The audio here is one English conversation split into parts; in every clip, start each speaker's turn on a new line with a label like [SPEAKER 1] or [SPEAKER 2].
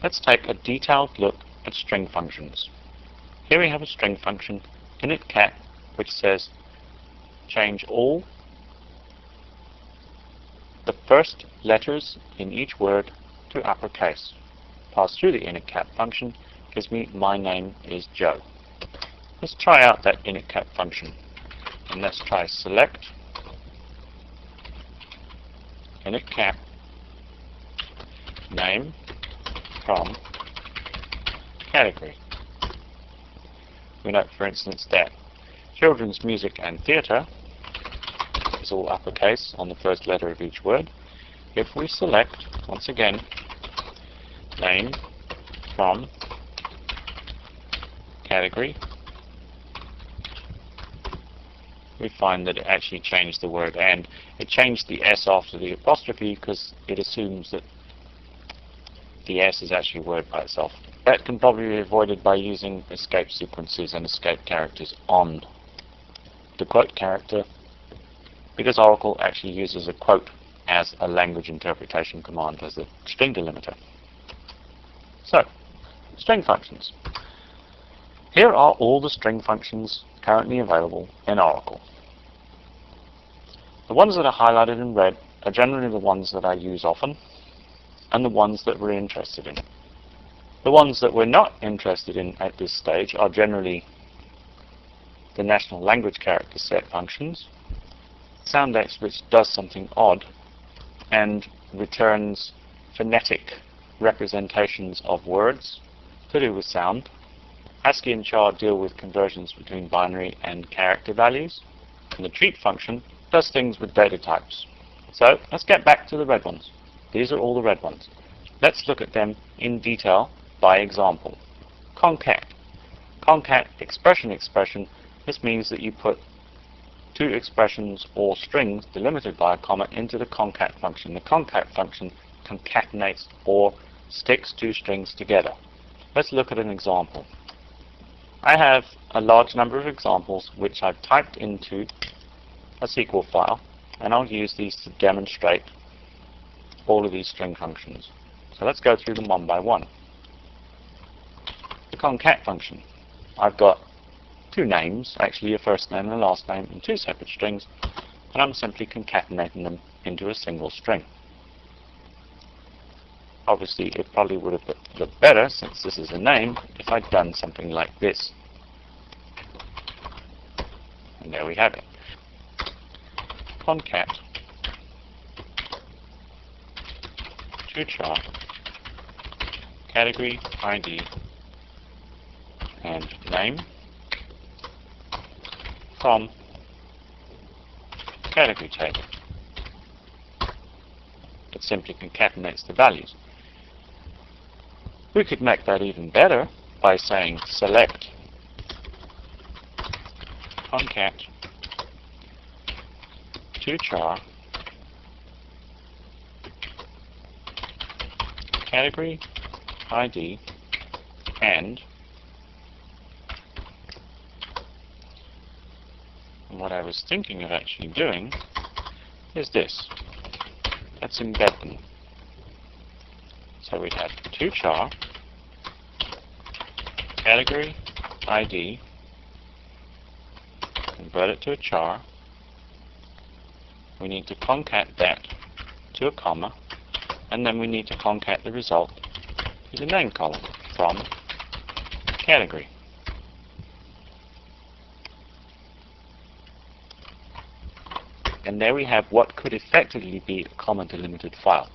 [SPEAKER 1] Let's take a detailed look at string functions. Here we have a string function, initCat, which says change all the first letters in each word to uppercase. Pass through the initCat function, gives me my name is Joe. Let's try out that initCat function. And let's try select initCat name from category. We note, for instance, that children's music and theatre is all uppercase on the first letter of each word. If we select, once again, name from category, we find that it actually changed the word and. It changed the S after the apostrophe because it assumes that the S is actually a word by itself. That can probably be avoided by using escape sequences and escape characters on the quote character, because Oracle actually uses a quote as a language interpretation command as a string delimiter. So, string functions. Here are all the string functions currently available in Oracle. The ones that are highlighted in red are generally the ones that I use often, and the ones that we're interested in. The ones that we're not interested in at this stage are generally the national language character set functions, SoundX, which does something odd and returns phonetic representations of words to do with sound. ASCII and char deal with conversions between binary and character values, and the treat function does things with data types. So let's get back to the red ones. These are all the red ones. Let's look at them in detail by example. Concat. Concat expression. This means that you put two expressions or strings delimited by a comma into the concat function. The concat function concatenates or sticks two strings together. Let's look at an example. I have a large number of examples which I've typed into a SQL file, and I'll use these to demonstrate all of these string functions. So let's go through them one by one. The concat function. I've got two names, actually a first name and a last name, in two separate strings, and I'm simply concatenating them into a single string. Obviously, it probably would have looked better, since this is a name, if I'd done something like this. And there we have it. Concat toChar category ID and name from category table. It simply concatenates the values. We could make that even better by saying select concat toChar category ID and what I was thinking of actually doing is this. Let's embed them. So we'd have toChar category ID, convert it to a char. We need to concat that to a comma, and then we need to concat the result to the name column from category. And there we have what could effectively be a comma delimited file,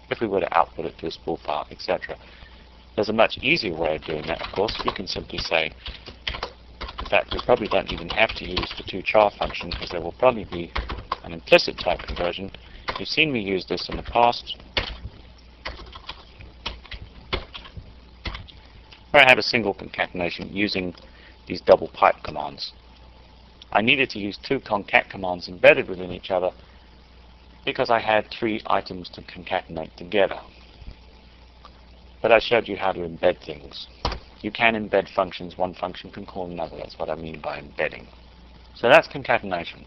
[SPEAKER 1] if we were to output it to a spool file, etc. There's a much easier way of doing that, of course. We can simply say, in fact, we probably don't even have to use the toChar function, because there will probably be an implicit type conversion. You've seen me use this in the past, where I have a single concatenation using these double pipe commands. I needed to use two concat commands embedded within each other because I had three items to concatenate together. But I showed you how to embed things. You can embed functions. One function can call another. That's what I mean by embedding. So that's concatenation.